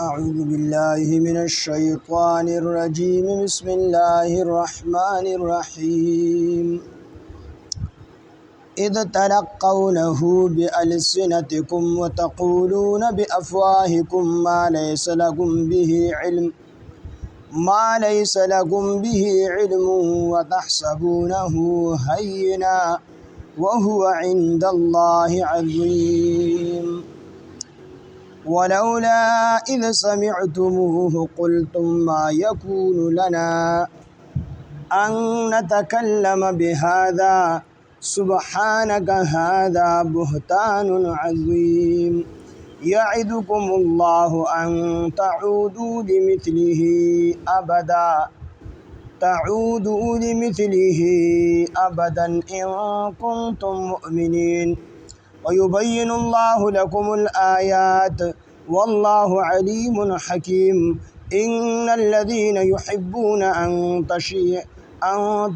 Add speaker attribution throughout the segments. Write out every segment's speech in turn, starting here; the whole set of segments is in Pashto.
Speaker 1: أعوذ بالله من الشيطان الرجيم بسم الله الرحمن الرحيم إذ تلقونه بألسنتكم وتقولون بأفواهكم ما ليس لكم به علم وتحسبونه هينا وهو عند الله عظيم ولولا إذ سمعتموه قلتم ما يكون لنا أن نتكلم بهذا سبحانك هذا بهتان عظيم يعدكم الله أن تعودوا لمثله أبدا إن كنتم مؤمنين ويبين الله لكم الآيات والله عليم حكيم إن الذين يحبون أن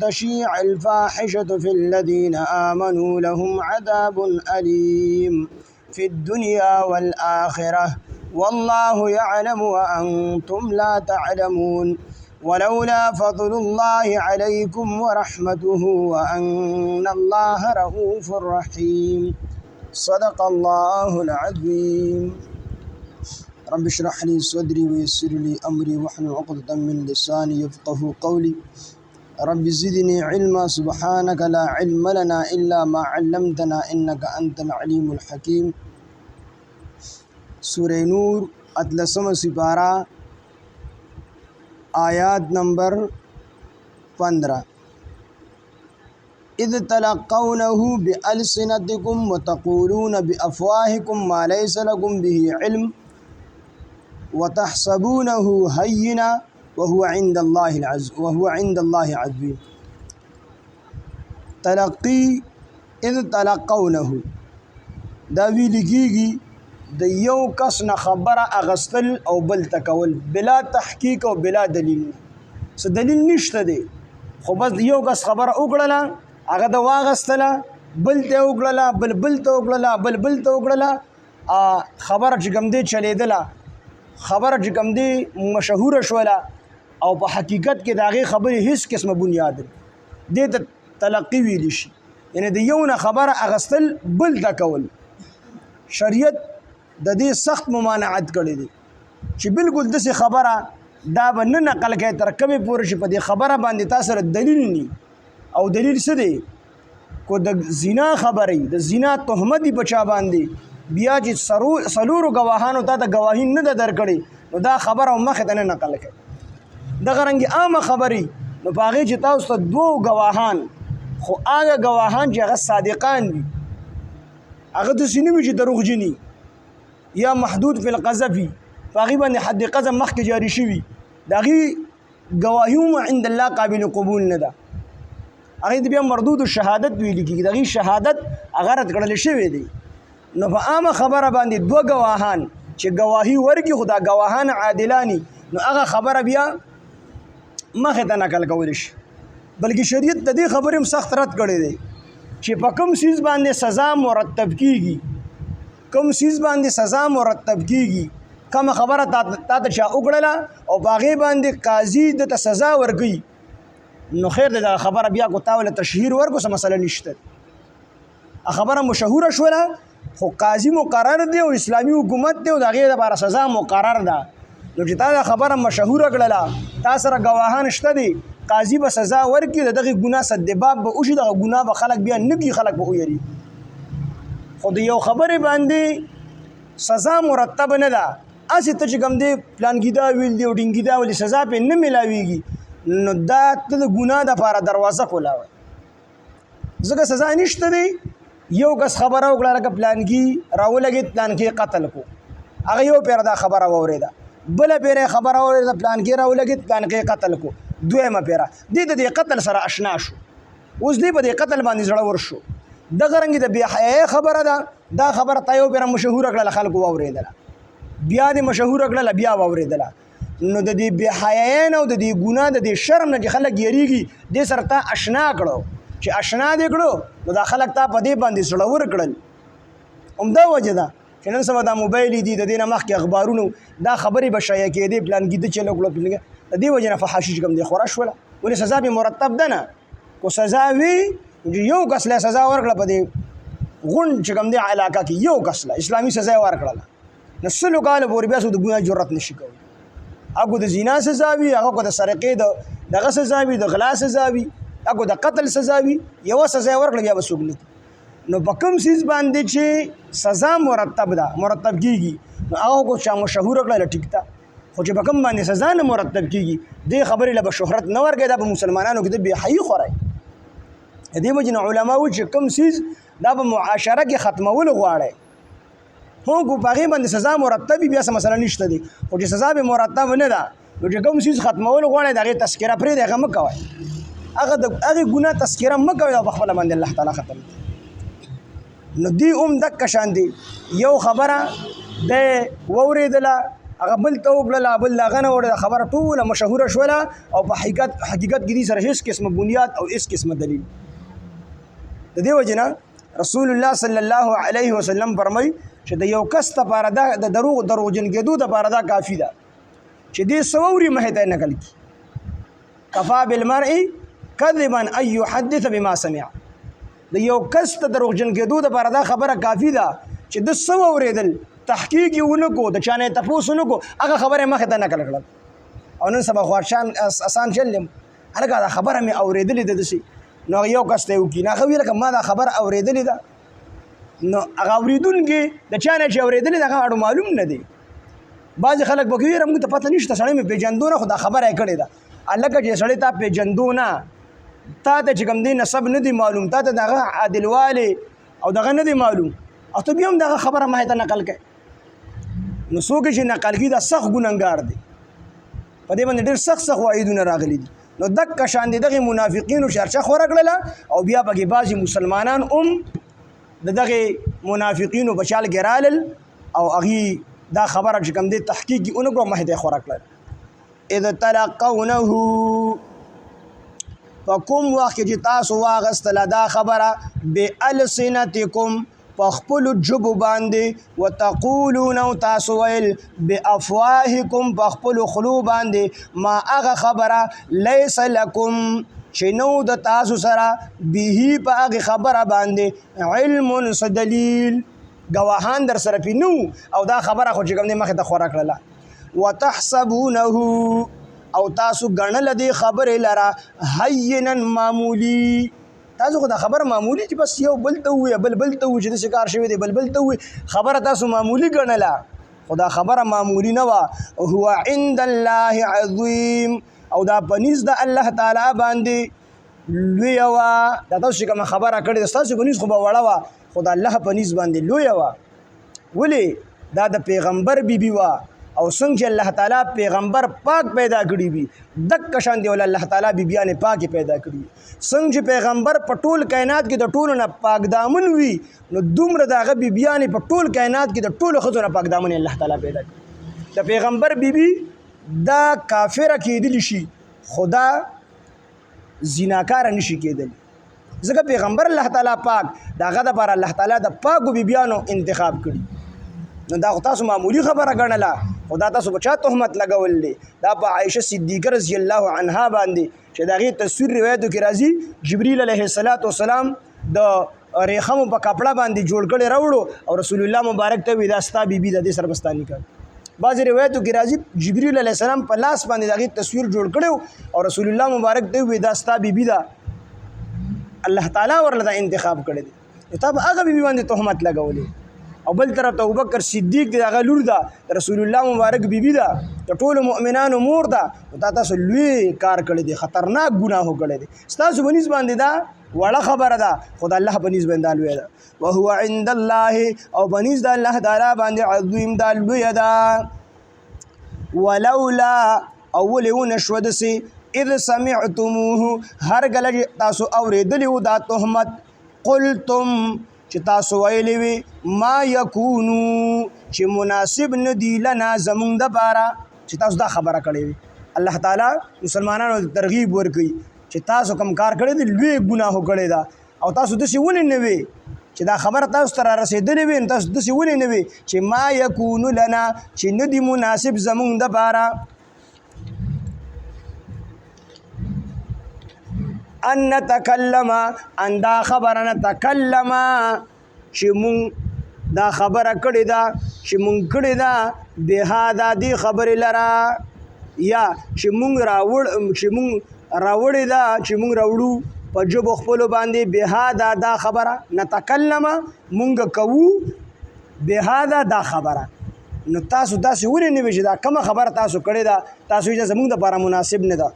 Speaker 1: تشيع الفاحشة في الذين آمنوا لهم عذاب أليم في الدنيا والآخرة والله يعلم وأنتم لا تعلمون ولولا فضل الله عليكم ورحمته وأن الله رؤوف رحيم صدق الله العظيم رب اشرح لي صدري ويسر لي أمري واحلل عقدة من لساني يفقهوا قولي رب زدني علما سبحانك لا علم لنا إلا ما علمتنا إنك أنت العليم الحكيم سورة نور اتلسم سپارہ آیات نمبر 15 إذ تلقونه بألسنتكم وتقولون بأفواهكم ما ليس لكم به علم وتحسبونه هينا وهو عند الله عظيم تلقي إذ تلقونه دا ویلگیږي د یو کس نه خبره اغستل او بل تکول بلا تحقیق او بلا دلیل څه دلیل نشته دی خو بس یو کس خبره وکړله هغه د واغستله بل ته وکړله بل ته وکړله بل ته وکړله خبره چې کوم دی چلیدله خبره چې کوم دی مشهوره شوله او په حقیقت کې د هغې خبرې هیڅ قسمه بنیاد دې ته تلقي ویلی شي یعنی د یو نه خبره اغستل بل ته کول شریعت د دې سخت ممانعت کړی دی چې بالکل داسې خبره دا به نه نقل کوي تر کومې پورې چې په دې خبره باندې تا سره دلیل نی او دلیل څه دی کو د زنا خبرې د زنا تهمت په چا باندې بیا چې څلورو ګواهانو ته د ګواهی نه ده درکړې نو دا خبره مخې ته نه نقل کوي دغه رنګې عامه خبرې نو په هغې چې تاسو ته دوه ګواهان خو هغه ګواهان چې هغه صادقان وي هغه داسې نه وي چې دروغجن یا محدود فی القذف په هغې باندې حد قذف مخکې جاري شوي د هغې ګواهي هم عند الله قابل قبول نه ده هغې ته بیا مردود شهادت ویل کېږي د هغې شهادت هغه رد کړلی شوی دی نو په عامه خبره باندې دوه ګواهان چې ګواهي ورکړي خو دا ګواهان عادلانی نو هغه خبره بیا مخې ته نقل کولی شي بلکې شریعت د دې خبرې هم سخت رد کړی دی چې په کوم څیز باندې سزا مرتب کیږي کوم څیز باندې سزا مرتب کیږي کومه خبره تا ته چا وکړله او په هغې باندې قاضي دته سزا ورکوي نو خیر دی دغه خبره بیا کو تا ولې تشهیر ورکړو څه مسله نشته خبره مشهوره شوله خو قاضي مقرر دی او اسلامي حکومت دی او د هغې لپاره سزا مقرر ده نو چې تا دا خبره مشهوره کړله تا سره ګواهان شته دي قاضي به سزا ورکړي د دغې ګناه سدباب به وشي دغه ګناه به خلک بیا نه کړي خلک به ویري خو د یو خبرې باندې سزا مرتب نه ده هسې ته چې کوم دی پلانګي دا ویل دی او ډینګي دا ویل سزا پرې نه میلاویږي نو دا ته د ګناه دپاره دروازه کولاوه ځکه سزا نشته دی یو کس خبره وکړه لکه پلانګي راولګېد پلانکي قتل کو هغه یو پیر دا خبره واورېده بله پیر یې خبره واورېده پلانکي راولګېد پلانکي قتل کو دویمه پیره دې د دې قتل سره اشنا شو اوس دې په دې قتل باندې زړور شو دغه رنګې د بې حیایۍ خبره ده دا خبره تا یو پیره مشهوره کړله خلکو واورېدله بیا دې مشهوره کړله بیا واورېدله نو د دې بې حیایۍ نه او د دې ګناه د دې شرم نه چې خلک یریږي دې سره تا اشنا کړو چې اشنا دې کړو نو دا خلک تا په دې باندې زړور کړل همدا وجه ده چې نن سبا دا موبایل دي د دې نه مخکې اخبارونو دا خبرې به شایع کېدې پلانګي د چلو کړو د دې وجه نه فحاشي چې کوم دی خوره شوله ولې سزا به مرتب ده نه کو سزا وي یو کس له سزا ورکړه په دې غون چې کوم دی علاقه کې یو کس له اسلامي سزا ورکړه نو سلو کال پورې بیا د ګناه جرأت نشي کوي هغه د زنا سزا وي هغه د سرقې دغه سزا وي د غلا سزا وي هغه د قتل سزا وي یو سزا ورکړه بیا وسوګ نه نو په کوم سیز باندې چې سزا مرتب کیږي نو هغه کو چې مشهور کړل ټیک تا خو چې په کوم باندې سزا نه مرتب کیږي دې خبرې له شهرت نه ورګي دا په مسلمانانو کې د بی حی خورای دې مجن علماء چې کوم سیز دا په معاشره کې ختمول غواړي هو کو پاغي باندې سزا مرتب بیا څه مسله نشته دي او چې سزا به مرتب نه ده نو چې کوم سیز ختمول غواړي دغه تذکرہ پرې دغه مکوي هغه ګناه تذکرہ مکوي او خپل باندې الله تعالی ختم نو دی دک شان دی یو خبره د ووریدله هغه بل ته وبلله بل هغه نه وړه خبره ټوله مشهوره شوله او په حقیقت کې دې سره هیڅ قسم بنیاد او هیڅ قسم دلیل د دې وجه نه رسول الله صلی الله علیه وسلم فرمای چې د یو کس لپاره د دروغجن کېدو لپاره دا کافي ده چې دې سوري مهته نقل کی کفا بالمرء کذبا ان يحدث بما سمع د یو کس ته دروغجن کېدو لپاره دا خبره کافي ده چې د سوریدل تحقیق یې ونکو د چانه تاسو نکو هغه خبره مخه ته نقل کړل او نن سبا خوشان آسان چلم هغه دا خبره مې اوریدلې ده دشي نو یو کس ته وکي نه خو لکه ما دا خبر اوریدلې ده نو هغه اوریدونکي د چانه چې اوریدلې ده هغه معلوم نه دی بعض خلک به کوي موږ ته پته نشته سړی مې پیجندونه خو دا خبره کړې ده الګ چې سړی ته پیجندونه تا ته چې کوم دی نسب نه دی معلوم تا ته دغه عادلواله او دغه نه دی معلوم او ته بیا هم دغه خبره ما ته نقل کړي نو څوک چې نقل کړي دا سخت ګناهګار دی په دې باندې ډېر سخت وعیدونه راغلي دي نو دک شان دي دغه منافقینو شرچه خوره کړله او بیا پکې بعضي مسلمانان دغه منافقینو بچال ګرالل او اغي دا خبره چې کوم دی تحقیق کې اونګو مهده خوره کړل اذا تلقونه فکم وخت چې تاسو واغستله دا خبره بالسنتکم پخپل جب باندې وتقولون تاسو ویل بافواهکم پخپل خلو باندې ما هغه خبره ليس لكم چې نو د تاسو سره به په هغه خبره باندې علم دلیل گواهان در سره پینو او دا خبره خو چې کوم دی مخه ته خورا کړله وتحسبونه او تاسو ګڼل دی خبرې لره هینا معمولی تاسو خو دا خبر معمولی چې بس یو بل ته وي بل ته وي چې د شکار شوی دی بل ته وي خبره تاسو معمولی ګڼله خدا خبره معمولی نه وا هو عند الله عظیم او دا پنځ د الله تعالی باندې لوی وا دا تاسو کوم خبره کړې تاسو پنځ خو به وړه وا خدا الله پنځ باندې لوی وا ولی دا د پیغمبر بیبي وا او څنګه الله تعالی پیغمبر پاک پیدا کړی وي دک شان دی ول الله تعالی بیبيان پاک پیدا کړی څنګه پیغمبر په ټول کائنات کې د ټولو نه پاک دامن وي نو دومره دغه بیبيان په ټول کائنات کې د ټولو خزونه پاک دامن الله تعالی پیدا کړی د پیغمبر بیبي دا کافر کېدل شي خدا زیناکار نشي کېدل ځکه پیغمبر الله تعالی پاک داغه د پر الله تعالی د پاکو بیبيانو انتخاب کړی نو دا تاسو معمولی خبره ګڼله خدا تاسو بچا تهمت لګول دي دا په عائشه صدیقه رضی الله عنها باندې چې دغه تصویر روایتو کې راځي جبرئیل علیه السلام د ریخم په کپڑا باندې جوړ کړي راوړو او رسول الله مبارک ته ودا ستا بیبي د دې سربستانی کړ بعض روایتو کې راځي جبرئیل علیه السلام په لاس باندې دغه تصویر جوړ کړو او رسول الله مبارک ته ودا ستا بیبي دا الله تعالی ورله انتخاب کړی دی ته هغه بیبي باندې تهمت لګولې او بل طرف ته ابوبکر صدیق دی هغه لور ده رسول الله مبارک بیبي ده د ټولو مؤمنانو مور ده او تاسو لوی کار کړی دی خطرناک ګناه کړی دی تاسو بنځ باندې دا وړه خبره ده خدای الله بنځ باندې لوی ده او هو عند الله او بنځ د الله تعالی باندې عظیم ده لوی ده ولولا اولون شودسي اذ سمعتموه هر کله تاسو اوریدلی دا تهمت قلتم چې تاسو ویلې وي ما یکونو چې مناسب نه دی لنا زمونږ دپاره چې تاسو دا خبره کړې وي الله تعالی مسلمانانو ترغیب ورکوي چې تاسو کوم کار کړی دی لوی ګناه کړی دا او تاسو داسې ولې نه وي چې دا خبره تاسو ته را رسېدلې وي نو تاسو داسې ولې نه وي چې ما یکونو لنا چې نه دي مناسب زمونږ دپاره ان نتکلم ان دا خبره نتکلم چې مونږ دا خبره کړې ده چې مونږ کړې ده بهادا دې خبرې لره یا چې مونږ راوړې ده چې مونږ راوړو په ژبو خپلو باندې بهادا دا خبره نتکلم مونږ کوو بهادا دا خبره نو تاسو داسې ولې نه وي چې دا کومه خبره تاسو کړې ده تاسو یې زمونږ دپاره مناسب نه ده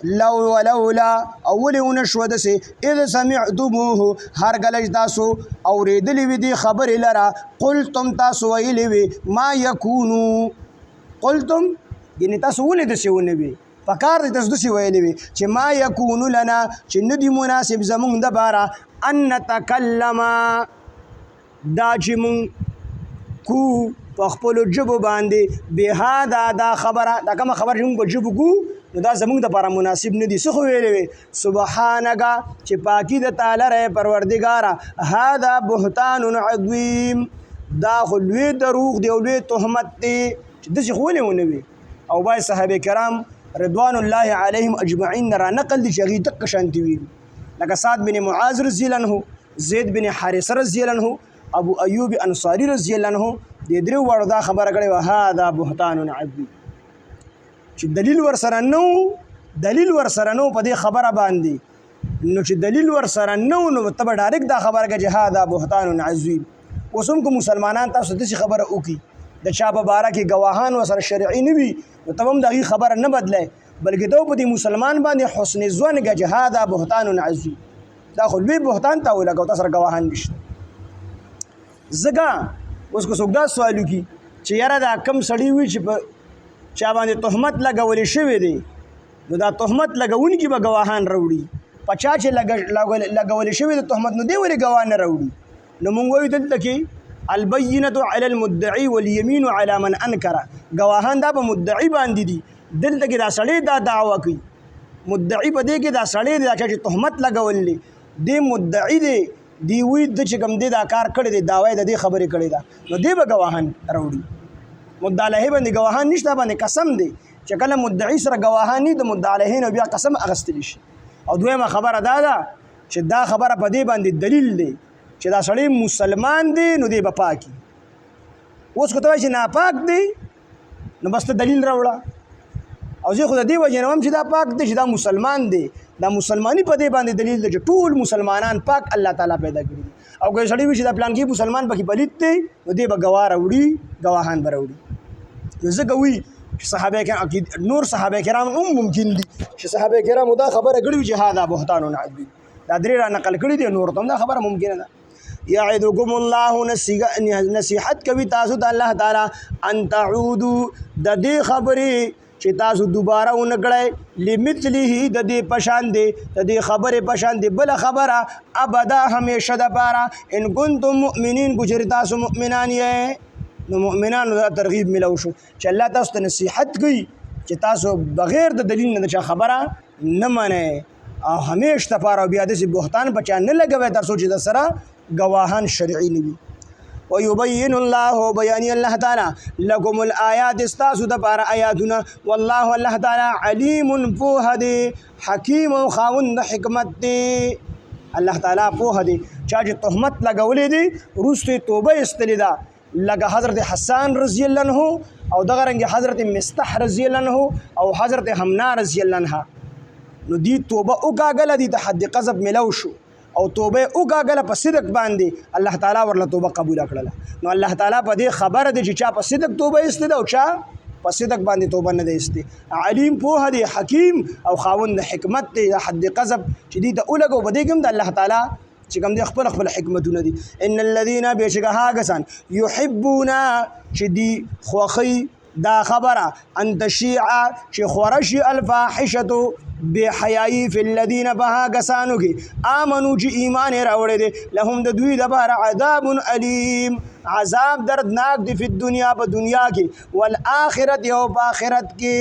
Speaker 1: لو ولولا اولی ونشو دسی اذ سمعتموه هر گلج تاسو اوریدلی وی دی خبر لرا قلتم تاسو ویلی وی ما یکونو قلتم یعنی تاسو ولی دسی ونوی فکار دی تاسو دسی ویلی وی چه ما یکونو لنا چه ندی مناسب زمون دبارا ان نتکلم دا چه من کو پخپلو جبو باندې بهادا دا خبره دا کومه خبر چې موږ په جبو کو نو دا زموږ دپاره مناسب نه دي څه خو ویلې وي سبحانک چې پاکي د تعالی رې پروردګاره هذا بهتان عظیم دا خو لوی دروغ دی او لوی تهمت دی چې داسې خو ولې ونه وي او باید صحابه کرام رضوان الله علیهم اجمعین را نقل دي چې هغوی دقه شانتې ویلي لکه سعد بن معاذ رضی الله عنه زید بن حارثه رضی الله عنه ابو ایوب انصاری رضی الله عنه دې درې واړو دا خبره کړې وه هذا بهتان عظیم چې دلیل ورسره نو په دې خبره باندې نو چې دلیل ورسره نو ته به ډایرکټ دا خبره کوې چې هذا بهتان عظیم اوس هم که مسلمانان تاسو داسې خبره وکړي د چا په باره کې ګواهان ورسره شرعي نه وي نو ته هم د هغې خبره نه بدلی بلکې ته په دې مسلمان باندې حسن ظن کوې چې هذا بهتان عظیم دا خو لوی بهتان ته ولګوه تا سره ګواهان نشته ځکه اوس که څوک دا سوال وکړي چې یاره دا کم سړي وي چې په چا باندې تهمت لګولی شوی دی نو دا تهمت لګونکي به ګواهان راوړي په چا چې لګولی شوی دی تهمت نو دی ولې ګواه نه راوړي نو موږ وایو دلته کې البینة علی المدعی والیمین علی من انکر ګواهان دا په مدعي باندې دي دلته کې دا سړی دا دعوه کوي مدعي په دې کې دا سړی دی چې تهمت لګولی دی مدعي دی دی وی د چې کوم دی دا کار کړی دی دعوی د دې خبرې کړې ده نو دی به ګواهان راوړي مدعا علیه باندې ګواهان نشته باندې قسم دی چې کله مدعي سره ګواهان ني د مدعا علیه نه بیا قسم اخیستلی شي او دویمه خبره دا ده چې دا خبره په دې باندې دلیل دی چې دا سړی مسلمان دی نو دی به پاکي اوس که ته وایي چې ناپاک دی نو بس ته دلیل راوړه او زه خو د دې وجې نه وایم چې دا پاک دی چې دا مسلمان دی دا مسلمانی په دې باندې دلیل دی چې ټول مسلمانان پاک الله تعالی پیدا کړي دي او که سړی وي چې دا پلانکي مسلمان پکې پلیت دی نو دی به ګواه راوړي ګواهان به راوړي نو ځکه وي چې صحابه کرام نور صحابه کرام هم ممکن دي چې صحابه کرامو دا خبره کړې وي چې هذا بهتان عظیم دا درې را نقل کړي دي نور ته هم دا خبره ممکنه ده یعدکم الله نصیحت کوي تاسو ته الله تعالی ان تعودوا د دې خبرې چې تاسو دوباره ونکړئ لمثله د دې پشان دی د دې خبرې پشان دی بل خبره ابدا همیشه دپاره ان کنتم مؤمنین کو چېرې تاسو مؤمنان یې نو مؤمنانو دا ترغیب ملو شو چې الله تاسو ته نصیحت کوي چې تاسو بغیر د دلیل نه د چا خبره نه منئ او همیشه دپاره بیا داسې بهتان په چا نه لګوئ تر څو چې د سره ګواهان شرعي نه وي ويبين الله بيان الله تعالى لكم الآيات استاسو دپاره آیاتونه والله الله تعالی علیم پوه دی حکیم او خاوند حکمت دی الله تعالی پوه دی چا چې تهمت لګولې دی وروسته توبه ایستلې ده لکه حضرت حسان رضی الله عنه او دغه رنګ حضرت مستح رضی الله عنه او حضرت حمنا رضی الله عنها نو دی توبه وکاږله دی ته حد قذف ملو شو او توبه وکاږله په صدق باندې الله تعالی ورله توبه قبول کړله نو الله تعالی په دې خبره دی چې چا په صدق توبه ایسته ده او چا په صدق باندې توبه نه ده ایسته علیم پوه دی حکیم او خاوند حکمت دی حد قذف چې دی ته ولګو په دې کې د الله تعالی چې کوم دی خپل حکمتونه دي ان الذين بشکها کسان يحبون چې دی خوخي دا خبره ان تشيع چې خورشي الفاحشه بحیائی فی الذین بها کسانو کې آمنو چې ایمان راوړی دی لهم د دوی دپاره عذاب علیم عذاب دردناک دی فی الدنیا په دنیا کې والآخرت او په آخرت کې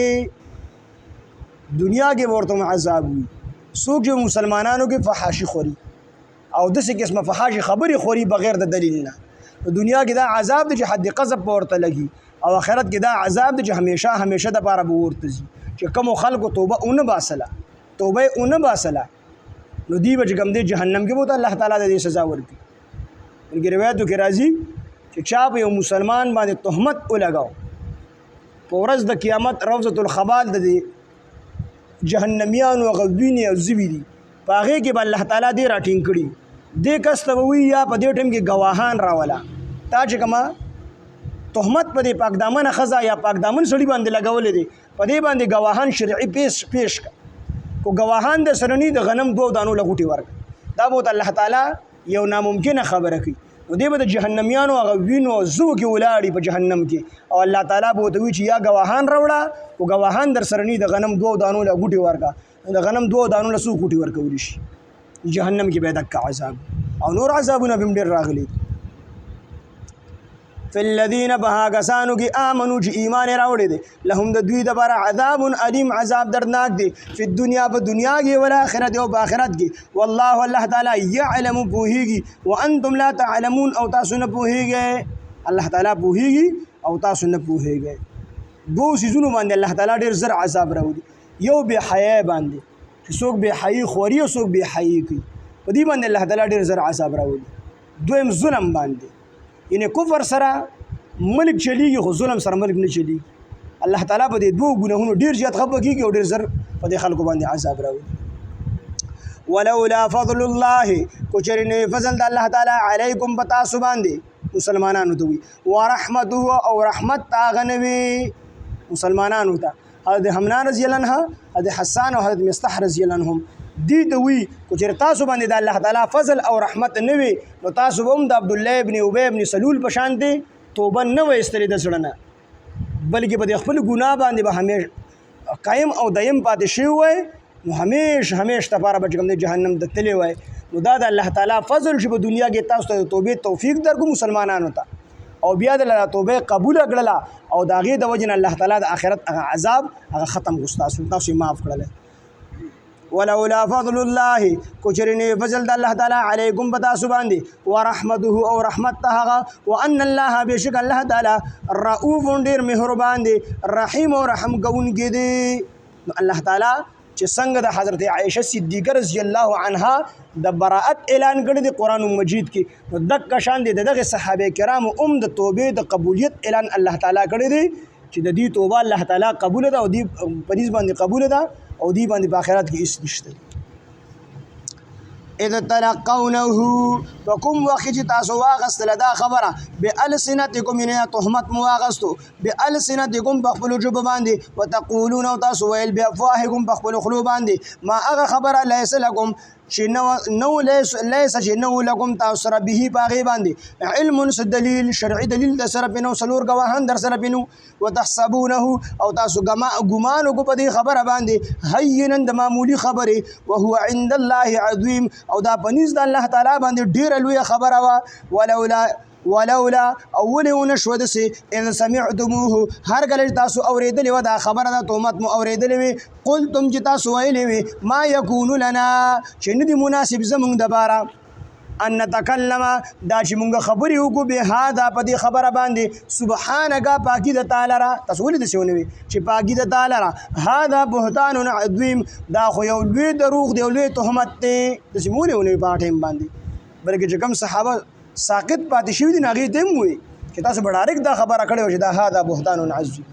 Speaker 1: دنیا کې ورته عذاب وي څوک چې مسلمانانو کې فحاشي خوري او داسې قسمه فحاشي خبرې خوري بغیر د دلیل نه. دنیا کې دا عذاب دی چې حد قذف په ورته لګي او آخرت کې دا عذاب دی چې همیشه د پاره به ورته ځي. چې کوم خلکو توبه اون باسله نو دی به چې کوم دی جهنم کې به الله تعالی د دې سزا ورکړي. بلکې روایتو کې راځي چې چا په یو مسلمان باندې تهمت ولګاو په ورځ د قیامت روضة الخبال د جهنميانو غوینې او زوی دي په هغې کې به الله تعالی دې راټینګ کړي. دې کس ته به وایي یا په دې ټایم کې ګواهان راوله تا چې کومه تهمت په دې پاکدامنه ښځه یا پاکدامن سړي باندې لګولی دی په دې باندې ګواهان شرعي پیش کړه. کو ګواهان د سره ني د غنم 2 دانو له غوټې ورکړه. دا به الله تعالی یو ناممکنه خبره کوي. نو دې به د جهنميانو هغه وینو زو کې ولاړي په جهنم کې او الله تعالی به ورته وایي چې یا ګواهان راوړه او ګواهان در سره ني د غنم 2 دانو له غوټې ورکړه. د غنم 2 دانو له څو غوټې ورکولی شي. جهنم کې به دک عذاب او نور عذابونه به ډېر راغلي. فالذین بهاګسانو کې آمنو چې ایمان راوړی دی لهم د دوی دپاره عذاب علیم عذاب دردناک دی فی الدنیا په دنیا کې والآخرت او په آخرت کې والله الله تعالی یعلم پوهیږي وانتم لا تعلمون او تاسو نه پوهیږئ. الله تعالی پوهیږي او تاسو نه پوهیږئ. دو سیزونو باندې الله تعالی ډېر زر عذاب راوړي. یو بې حیا باندې چې څوک بې حیي خوري او څوک بې حیي کوي په دې باندې الله تعالی ډېر زر عذاب راوړي. دویم ظلم باندې یعنی کفر سره ملک چلیږي خو ظلم سره ملک نه چلیږي. الله تعالی په دې دوه ګناهونو ډېر زیات خفه کېږي او ډېر زر په دې خلکو باندې عذاب راوړي. ولولا فضل الله کو چېرې نه فضل د الله تعالی علیکم په تاسو باندې مسلمانانو ته وي ورحمته او رحمت هغه نه وي مسلمانانو ته. حضرت حمنا رضی الله عنه حضرت حسان او حضرت مستح رضی الله عنهم دی ته وی کو چېرې تاسو باندې د الله تعالی فضل او رحمت نه وي نو تاسو به هم د عبدالله ابن ابی ابن سلول په شان دی توبه نه وه ایستلې د زړه نه بلکې به د خپل ګناه باندې به همیشه قایم او دایم پاتې شوی وای نو همیش دپاره به چې کوم دی جهنم ته تللی وای. نو دا د الله تعالی فضل چې په دنیا کې تاسو ته د توبې توفیق درکړو مسلمانانو ته او بیا د توبې قبوله کړله او د هغې د وجې نه الله تعالی د آخرت هغه عذاب هغه ختم کړو تاسو یې معاف کړلی. ولولا فضل الله کو چېرې فضل د الله تعالی علیکم په تاسو باندې ورحمته او رحمت ته هغه وان الله بېشک الله تعالی رؤوف ډېر مهربان دی رحیم او رحم کوونکی دی. الله تعالی چې څنګه د حضرت عایشه صدیقه رضی الله عنها د براءت اعلان کړی دی قرآن مجید کې نو دقه شان دی دغه صحابه کرامو د توبې د قبولیت اعلان الله تعالی کړی دی چې د دې توبه الله تعالی قبول ده او دې په دې باندې قبول ده او دی باندې په آخرت کې هیڅ نشته. اذ تلقونه په کوم وخت چې تاسو واغستله دا خبره بألسنتکم یعنې تهمت مو واغستو بألسنتکم په خپلو ژبو باندې وتقولون او تاسو ویل بافواهکم په خپلو خولو باندې ما هغه خبره لیس لکم چې نو لیس چې نو لکم تاسو سره به په هغې باندې علم څه دلیل شرعي دلیل در سره پې نو څلور ګواهان در سره پې نو وتحسبونه او تاسو ګمان وکړو په دې خبره باندې هینا د معمولي خبرې وهو عند الله عظیم او دا په نزد الله تعالی باندې ډېره لویه خبره وه. ولولا اول ونشو دسې ان سمعتموه هر کله چې تاسو اورېدلې وه دا خبره ده تهمت مو اورېدلې وي قلتم چې تاسو ویلې وي ما یکونو لنا چې نه دي مناسب زموږ دپاره ان نتکلم دا چې مونږ خبرې وکړو بهذا په دې خبره باندې سبحانکه پاکي د تعالی را تاسو ولې داسې ونه وي چې پاکي د تعالی را هذا بهتان عظیم دا خو یو لوی دروغ دی یو لوی تهمت دی داسې مو ولې ونه وي په ټایم باندې بلکې چې کوم صحابه ساقط پاتې شوي دي نو هغې ته هم وایي چې تاسو به ډایرکټ دا خبره کړې وه چې دا هذا بهتان عظیم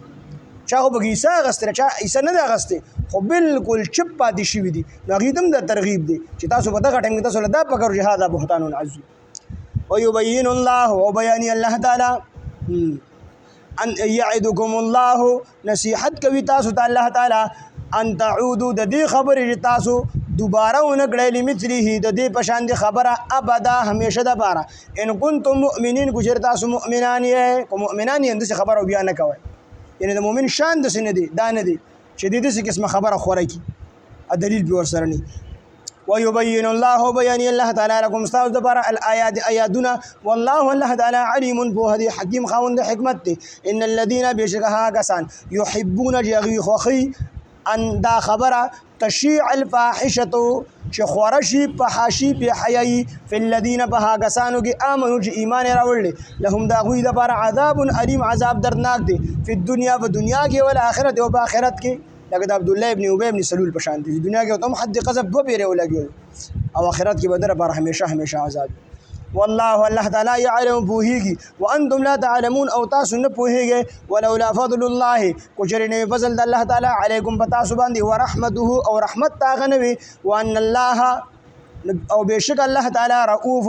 Speaker 1: چا خو پکې عیسی اخیستی چا عیسی نه دی اخیستی خو بالکل چپ پاتې شوي دي نو هغې ته هم د ترغیب دی چې تاسو په دغه ټایم کې تاسو له دا پکار چې هذا بهتان عظیم ویبین الله او بیاني الله تعالی ان یعدکم الله نصیحت کوي تاسو ته الله تعالی ان تعودوا د دې خبرې چې تاسو دوباره ونه کړئ لمثله د دې په شان د خبره ابدا همیشه دپاره ان کنتم مؤمنین کو چېرې تاسو مؤمنان یې که مؤمنان یې همداسې خبره بیا نه کوئ یعنې د مؤمن شان داسې نه دی دا نه دی چې دې داسې قسمه خبره خوره کړي دلیل پې ورسره نه ويبين الله بيان الله تعالى لكم استاذ دبر الآيات آياتنا والله الله تعالى عليم بهدي حكيم خاوند حكمت ان الذين بشكها كسان يحبون جغي خوخي ان دا خبره تشيع الفاحشه چې خورشي په حاشي په حیاي فی الذین بهاګسانو کې امنو چې ایمان راوړل لهم دا غوی د بار عذاب علیم عذاب دردناک دی په دنیا په دنیا کې او آخرت او په آخرت کې لکه د عبد الله ابن ابي ابن سلول په شان دي دنیا کې هم حد قذف دو پیره ولګي او آخرت کې بدر پر همیشه عذاب والله الله تعالی يعلم بوهيږي وانتم لا تعلمون او تاسو نه پوهیږئ ولولا فضل الله کجرنه فضل د الله تعالی علیکم پتاسو باندې ورحمته او رحمت تاغنوي وان الله او بشک الله تعالی رؤوف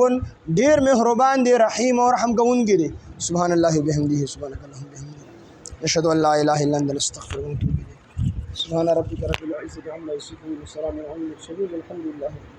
Speaker 1: ډیر مهربان دی رحیم او رحم کوونکی دی سبحان الله وبحمده سبحانك اللهم وبحمدك نشهد ان لا اله الا انت نستغفرك ونتوب اليك سبحان ربك رب العزه عما يصفون وسلام على المرسلين والحمد لله